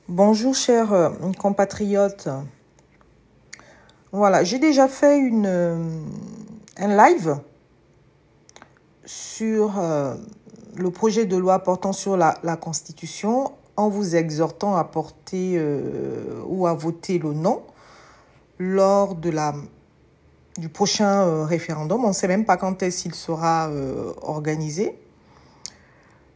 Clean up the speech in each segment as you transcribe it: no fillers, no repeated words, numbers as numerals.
Bonjour chers compatriotes. Voilà, j'ai déjà fait un live sur le projet de loi portant sur la Constitution en vous exhortant à porter ou à voter le non lors du prochain référendum. On ne sait même pas quand est-ce qu'il sera organisé.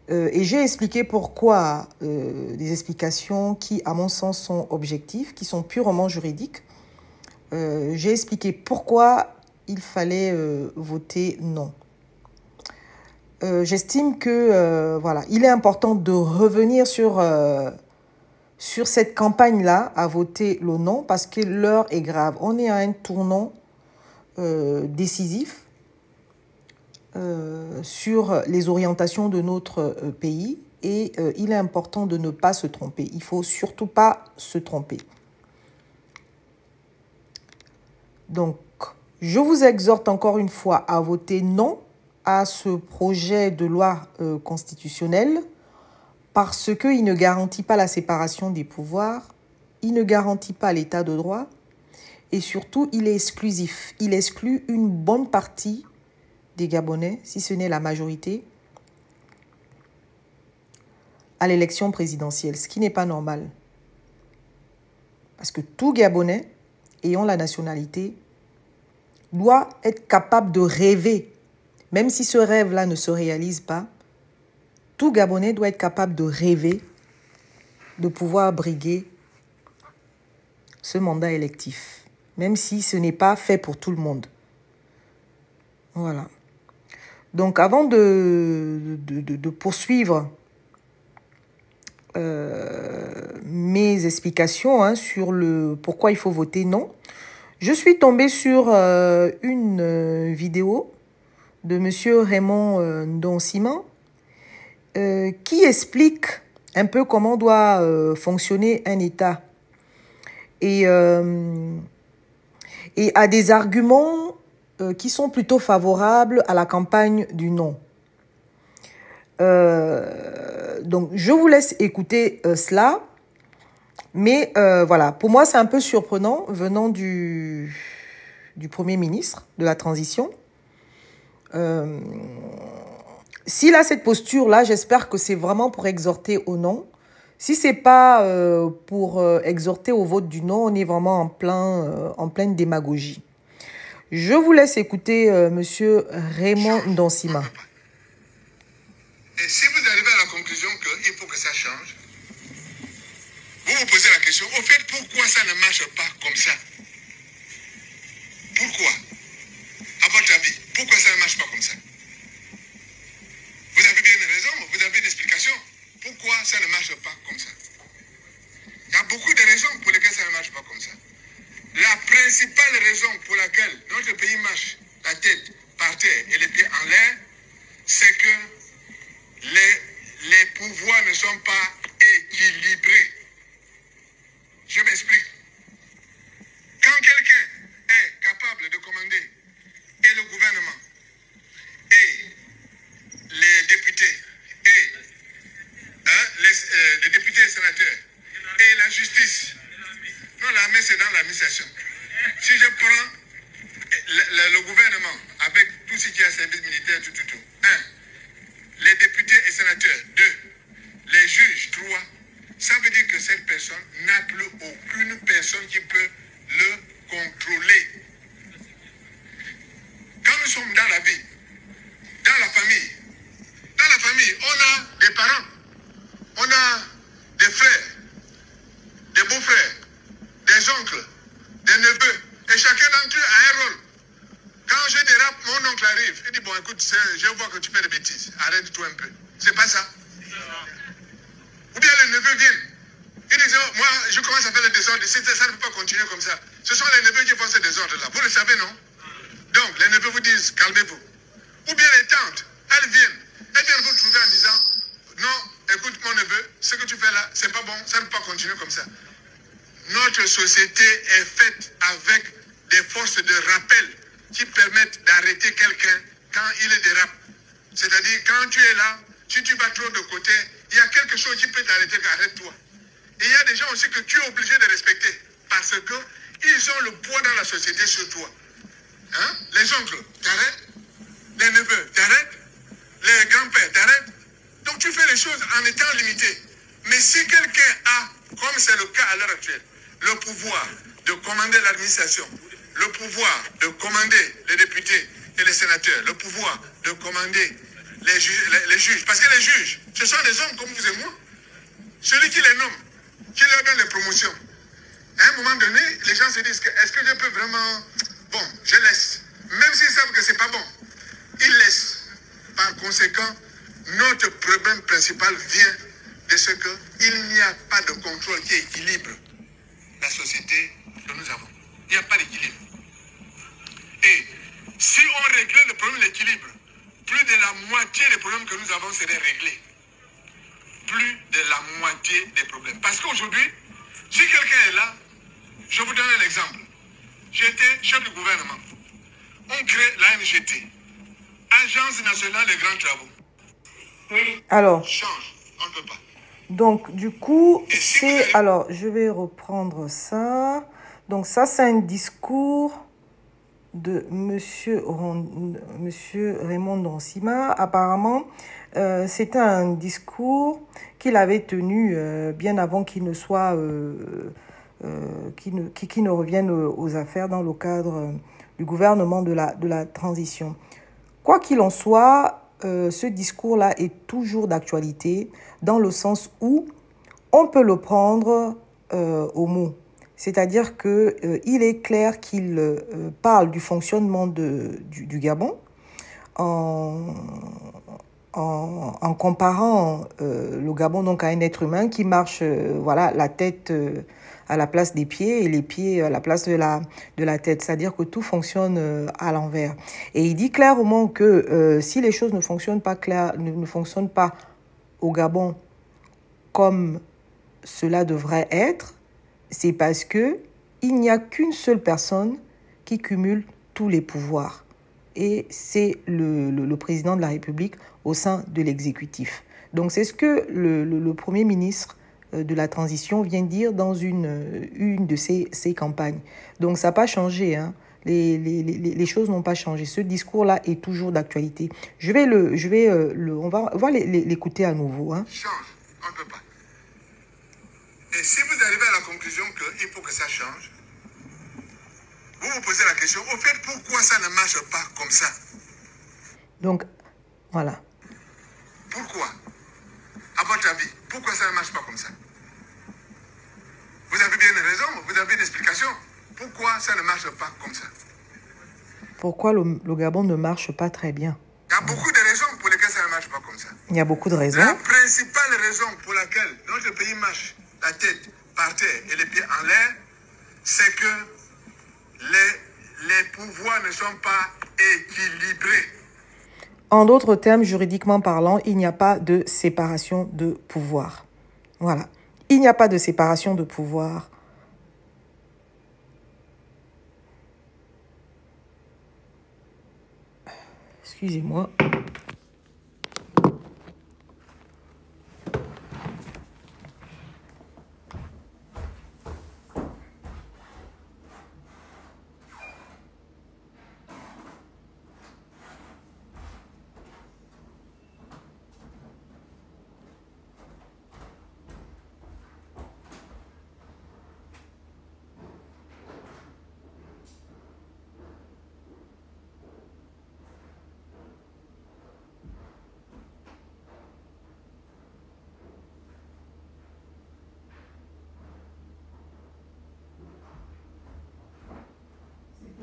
Et j'ai expliqué pourquoi, des explications qui, à mon sens, sont objectives, qui sont purement juridiques. J'ai expliqué pourquoi il fallait voter non. J'estime que voilà, il est important de revenir sur cette campagne-là à voter le non parce que l'heure est grave. On est à un tournant décisif sur les orientations de notre pays et il est important de ne pas se tromper. Il ne faut surtout pas se tromper. Donc, je vous exhorte encore une fois à voter non à ce projet de loi constitutionnelle parce qu'il ne garantit pas la séparation des pouvoirs, il ne garantit pas l'état de droit et surtout, il est exclusif. Il exclut une bonne partie des Gabonais, si ce n'est la majorité, à l'élection présidentielle, ce qui n'est pas normal. Parce que tout Gabonais ayant la nationalité doit être capable de rêver, même si ce rêve-là ne se réalise pas, tout Gabonais doit être capable de rêver, de pouvoir briguer ce mandat électif, même si ce n'est pas fait pour tout le monde. Voilà. Donc, avant de poursuivre mes explications sur le pourquoi il faut voter non, je suis tombée sur une vidéo de M. Raymond Ndonsima qui explique un peu comment doit fonctionner un État et a des arguments qui sont plutôt favorables à la campagne du non. Donc, je vous laisse écouter cela. Mais voilà, pour moi, c'est un peu surprenant venant du Premier ministre de la transition. S'il a cette posture-là, j'espère que c'est vraiment pour exhorter au non. Si ce n'est pas pour exhorter au vote du non, on est vraiment en pleine démagogie. Je vous laisse écouter Monsieur Raymond Ndonsima. Et si vous arrivez à la conclusion qu'il faut que ça change, vous vous posez la question, au fait, pourquoi ça ne marche pas comme ça? Pourquoi? À votre avis, pourquoi ça ne marche pas comme ça? Vous avez bien une raison, vous avez une explication. Pourquoi ça ne marche pas comme ça? Il y a beaucoup de raisons pour lesquelles ça ne marche pas comme ça. La principale raison pour laquelle notre pays marche la tête par terre et les pieds en l'air, c'est que les pouvoirs ne sont pas équilibrés. Je m'explique. Quand quelqu'un est capable de commander et le gouvernement et les députés et les députés et sénateurs et la justice, non, l'armée c'est dans l'administration. Si je prends le gouvernement avec tout ce qui est service militaire, tout. 1. Les députés et sénateurs. 2. Les juges. 3. Ça veut dire que cette personne n'a plus aucune personne qui peut le contrôler. Quand nous sommes dans la vie, dans la famille, on a des parents, on a des frères, des beaux-frères, des oncles, des neveux, et chacun d'entre eux a un rôle. Quand je dérape, mon oncle arrive, il dit, bon écoute, je vois que tu fais des bêtises, arrête-toi un peu. C'est pas ça. Ou bien le neveu vient, il dit, oh, moi je commence à faire le désordre, ça ne peut pas continuer comme ça. Ce sont les neveux qui font ce désordre-là, vous le savez, non? Donc les neveux vous disent, calmez-vous. Ou bien les tantes, elles viennent vous trouver en disant, non, écoute mon neveu, ce que tu fais là, c'est pas bon, ça ne peut pas continuer comme ça. Notre société est faite avec des forces de rappel qui permettent d'arrêter quelqu'un quand il dérape. C'est-à-dire, quand tu es là, si tu vas trop de côté, il y a quelque chose qui peut t'arrêter, arrête-toi. Et il y a des gens aussi que tu es obligé de respecter parce qu'ils ont le poids dans la société sur toi. Hein? Les oncles, t'arrêtes. Les neveux, t'arrêtes. Les grands-pères, t'arrêtes. Donc tu fais les choses en étant limité. Mais si quelqu'un a, comme c'est le cas à l'heure actuelle, le pouvoir de commander l'administration, le pouvoir de commander les députés et les sénateurs, le pouvoir de commander les juges, parce que les juges, ce sont des hommes comme vous et moi. Celui qui les nomme, qui leur donne les promotions. À un moment donné, les gens se disent que est-ce que je peux vraiment... Bon, je laisse. Même s'ils savent que c'est pas bon, ils laissent. Par conséquent, notre problème principal vient de ce qu'il n'y a pas de contrôle qui équilibre la société que nous avons. Il n'y a pas d'équilibre. Et si on réglait le problème de l'équilibre, plus de la moitié des problèmes que nous avons seraient réglés. Plus de la moitié des problèmes. Parce qu'aujourd'hui, si quelqu'un est là, je vous donne un exemple. J'étais chef du gouvernement. On crée l'ANGT, Agence nationale des grands travaux. Alors, Change, on ne peut pas. donc, du coup, Et si c'est... vous avez- Alors, je vais reprendre ça. Donc, ça, c'est un discours de Monsieur Raymond Donsima. Apparemment, c'était un discours qu'il avait tenu bien avant qu'il ne soit... qui ne revienne aux affaires dans le cadre du gouvernement de la transition. Quoi qu'il en soit, ce discours-là est toujours d'actualité dans le sens où on peut le prendre au mot. C'est-à-dire qu'il est clair qu'il parle du fonctionnement du Gabon en comparant le Gabon donc à un être humain qui marche voilà, la tête à la place des pieds et les pieds à la place de la tête. C'est-à-dire que tout fonctionne à l'envers. Et il dit clairement que si les choses ne fonctionnent pas ne fonctionnent pas au Gabon comme cela devrait être, c'est parce que il n'y a qu'une seule personne qui cumule tous les pouvoirs. Et c'est le président de la République au sein de l'exécutif. Donc c'est ce que le Premier ministre de la transition vient dire dans une de ses campagnes. Donc ça n'a pas changé, hein. Les choses n'ont pas changé. Ce discours-là est toujours d'actualité. On va l'écouter à nouveau, hein. Change, on ne peut pas. Et si vous arrivez à la conclusion qu'il faut que ça change, vous vous posez la question, au fait, pourquoi ça ne marche pas comme ça? Donc, voilà. Pourquoi? À votre avis, pourquoi ça ne marche pas comme ça? Vous avez bien une raison, vous avez une explication. Pourquoi ça ne marche pas comme ça? Pourquoi le Gabon ne marche pas très bien? Il y a beaucoup de raisons pour lesquelles ça ne marche pas comme ça. Il y a beaucoup de raisons. La principale raison pour laquelle notre pays marche la tête par terre et les pieds en l'air, c'est que les pouvoirs ne sont pas équilibrés. En d'autres termes, juridiquement parlant, il n'y a pas de séparation de pouvoir. Voilà. Il n'y a pas de séparation de pouvoir. Excusez-moi.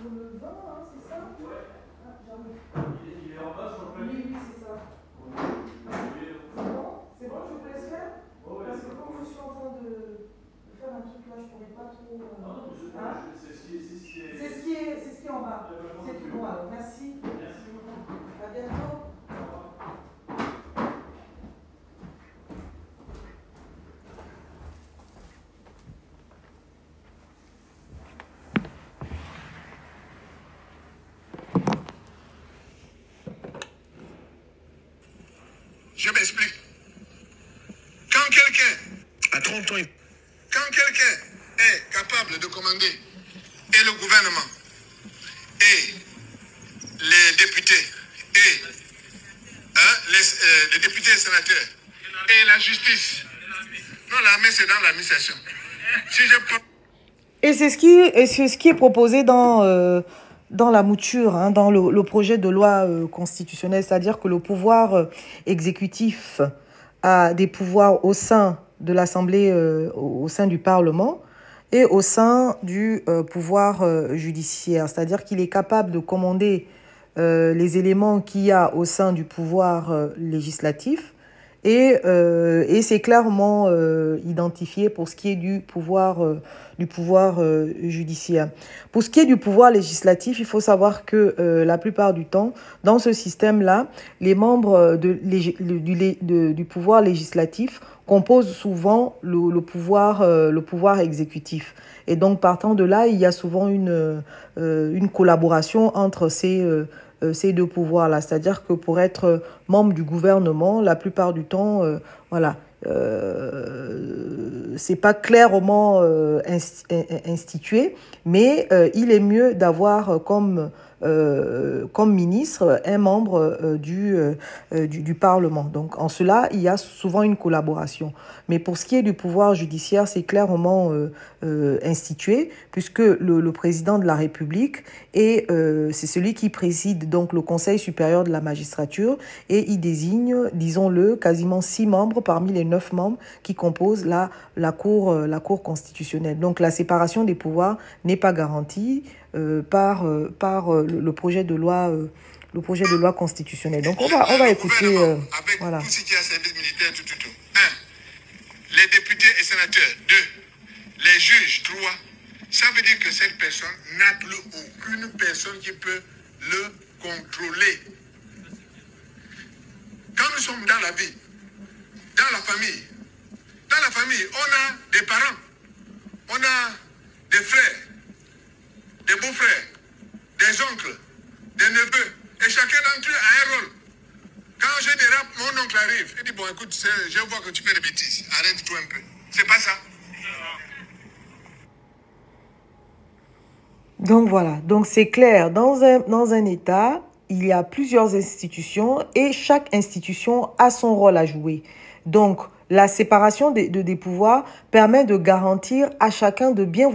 Pour le vin, hein, c'est ça? Ouais. Ah, il est en bas sur le panier. Oui, c'est ça. C'est bon, je vous laisse faire? Parce que comme je suis en train de faire un truc là, je ne pourrais pas trop... c'est ce qui est en bas. C'est tout bon, alors merci. Merci beaucoup. À bientôt. Je m'explique. Quand quelqu'un a 30 ans, Quand quelqu'un est capable de commander, et le gouvernement, et les députés, et les députés et sénateurs, et la justice, non, l'armée c'est dans l'administration. Si je prends... Et c'est ce qui est proposé dans la mouture, hein, dans le projet de loi constitutionnelle, c'est-à-dire que le pouvoir exécutif a des pouvoirs au sein de l'Assemblée, au sein du Parlement et au sein du pouvoir judiciaire, c'est-à-dire qu'il est capable de commander les éléments qu'il y a au sein du pouvoir législatif et c'est clairement identifié pour ce qui est du pouvoir judiciaire. Pour ce qui est du pouvoir législatif, il faut savoir que la plupart du temps, dans ce système-là, les membres du pouvoir législatif composent souvent le pouvoir exécutif. Et donc, partant de là, il y a souvent une collaboration entre ces deux pouvoirs-là. C'est-à-dire que pour être membre du gouvernement, la plupart du temps, voilà, c'est pas clairement institué, mais il est mieux d'avoir comme ministre un membre du Parlement. Donc en cela, il y a souvent une collaboration. Mais pour ce qui est du pouvoir judiciaire, c'est clairement institué, puisque le président de la République c'est celui qui préside donc le Conseil supérieur de la magistrature et il désigne, disons-le, quasiment 6 membres parmi les 9 membres qui composent la Cour constitutionnelle. Donc la séparation des pouvoirs n'est pas garantie par le projet de loi constitutionnelle. Donc on va écouter avec voilà. Tout ce qui est service militaire, tout. 1. Les députés et sénateurs. 2. Les juges. 3. Ça veut dire que cette personne n'a plus aucune personne qui peut le contrôler. Quand nous sommes dans la vie, dans la famille, on a des parents, on a des frères, des beaux-frères, des oncles, des neveux, et chacun d'entre eux a un rôle. Quand je dérape, mon oncle arrive, il dit, bon écoute, je vois que tu fais des bêtises, arrête-toi un peu. C'est pas ça. Donc voilà, donc c'est clair, dans un État, il y a plusieurs institutions et chaque institution a son rôle à jouer. Donc la séparation des pouvoirs permet de garantir à chacun de bien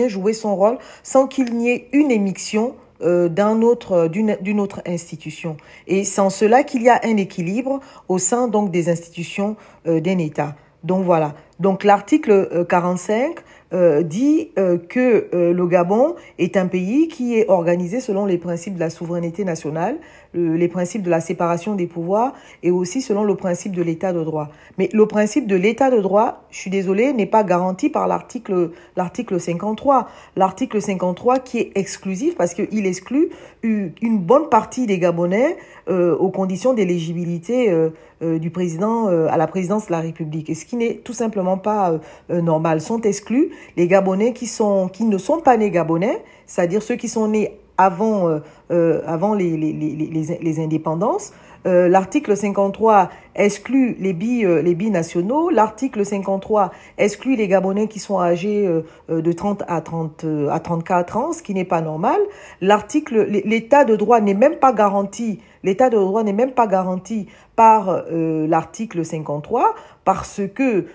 jouer son rôle sans qu'il n'y ait une émission d'une autre institution. Et c'est en cela qu'il y a un équilibre au sein donc des institutions d'un État. Donc voilà. Donc l'article 45 dit que le Gabon est un pays qui est organisé selon les principes de la souveraineté nationale, les principes de la séparation des pouvoirs et aussi selon le principe de l'état de droit. Mais le principe de l'état de droit, je suis désolée, n'est pas garanti par l'article 53. L'article 53 qui est exclusif parce qu'il exclut une bonne partie des Gabonais aux conditions d'éligibilité du président à la présidence de la République. Et ce qui n'est tout simplement pas normal. Sont exclus les Gabonais qui ne sont pas nés Gabonais, c'est-à-dire ceux qui sont nés avant les indépendances. L'article 53 exclut les binationaux. L'article 53 exclut les Gabonais qui sont âgés de 30 à 34 ans, ce qui n'est pas normal. L'état de droit n'est même pas garanti. L'état de droit n'est même pas garanti par l'article 53 parce que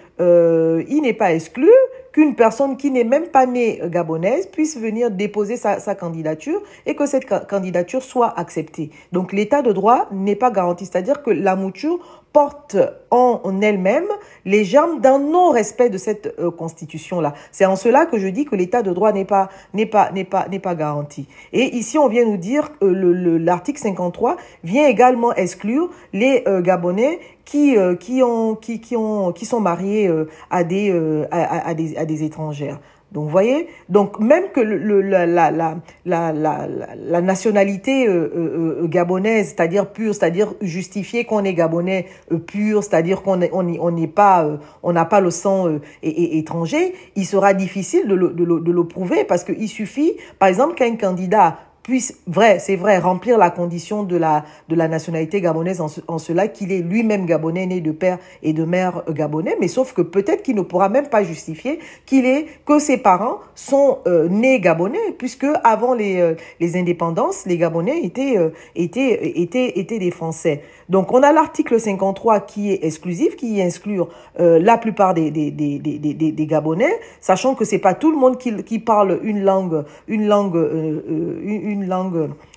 il n'est pas exclu qu'une personne qui n'est même pas née gabonaise puisse venir déposer sa candidature et que cette candidature soit acceptée. Donc l'état de droit n'est pas garanti, c'est-à-dire que la mouture porte en elle-même les germes d'un non-respect de cette constitution-là. C'est en cela que je dis que l'état de droit n'est pas garanti. Et ici, on vient nous dire que l'article 53 vient également exclure les Gabonais qui sont mariés à des étrangères. Donc, vous voyez, donc même que la nationalité gabonaise, c'est-à-dire pure, c'est-à-dire justifier qu'on est gabonais pur, c'est-à-dire qu'on n'a pas le sang étranger, il sera difficile de le prouver parce qu'il suffit, par exemple, qu'un candidat puisse, c'est vrai, remplir la condition de la nationalité gabonaise en cela qu'il est lui-même gabonais, né de père et de mère gabonais, mais sauf que peut-être qu'il ne pourra même pas justifier que ses parents sont nés gabonais, puisque avant les indépendances, les Gabonais étaient des Français. Donc on a l'article 53 qui est exclusif, qui exclut la plupart des Gabonais, sachant que c'est pas tout le monde qui parle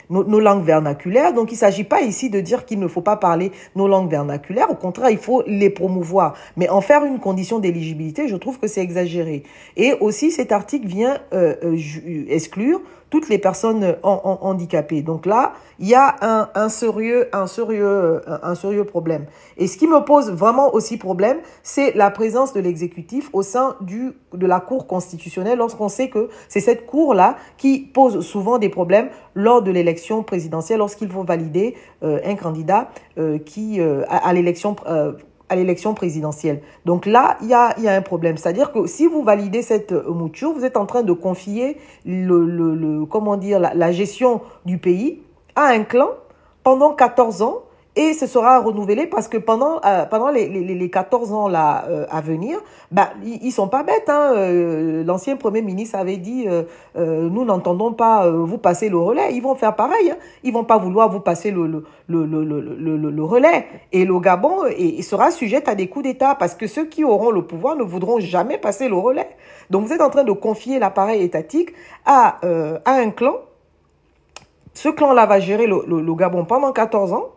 nos langues vernaculaires. Donc, il ne s'agit pas ici de dire qu'il ne faut pas parler nos langues vernaculaires. Au contraire, il faut les promouvoir. Mais en faire une condition d'éligibilité, je trouve que c'est exagéré. Et aussi, cet article vient exclure toutes les personnes handicapées. Donc là, il y a un sérieux problème. Et ce qui me pose vraiment aussi problème, c'est la présence de l'exécutif au sein de la Cour constitutionnelle, lorsqu'on sait que c'est cette Cour-là qui pose souvent des problèmes lors de l'élection présidentielle, lorsqu'il faut valider un candidat à l'élection présidentielle. Donc là, il y a un problème. C'est-à-dire que si vous validez cette mouture, vous êtes en train de confier la gestion du pays à un clan pendant 14 ans, et ce sera renouvelé parce que pendant les 14 ans là à venir, ils sont pas bêtes. L'ancien Premier ministre avait dit nous n'entendons pas vous passer le relais. Ils vont faire pareil. Ils vont pas vouloir vous passer le relais. Et le Gabon sera sujet à des coups d'État parce que ceux qui auront le pouvoir ne voudront jamais passer le relais. Donc vous êtes en train de confier l'appareil étatique à un clan. Ce clan-là va gérer le Gabon pendant 14 ans.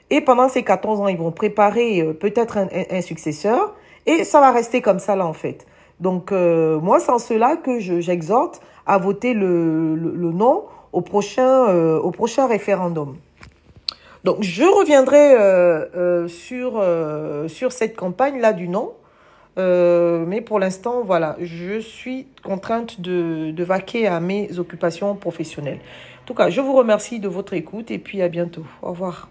Et pendant ces 14 ans, ils vont préparer peut-être un successeur. Et ça va rester comme ça, là, en fait. Donc, moi, c'est en cela que j'exhorte à voter le non au prochain référendum. Donc, je reviendrai sur cette campagne-là du non. Mais pour l'instant, voilà, je suis contrainte de vaquer à mes occupations professionnelles. En tout cas, je vous remercie de votre écoute et puis à bientôt. Au revoir.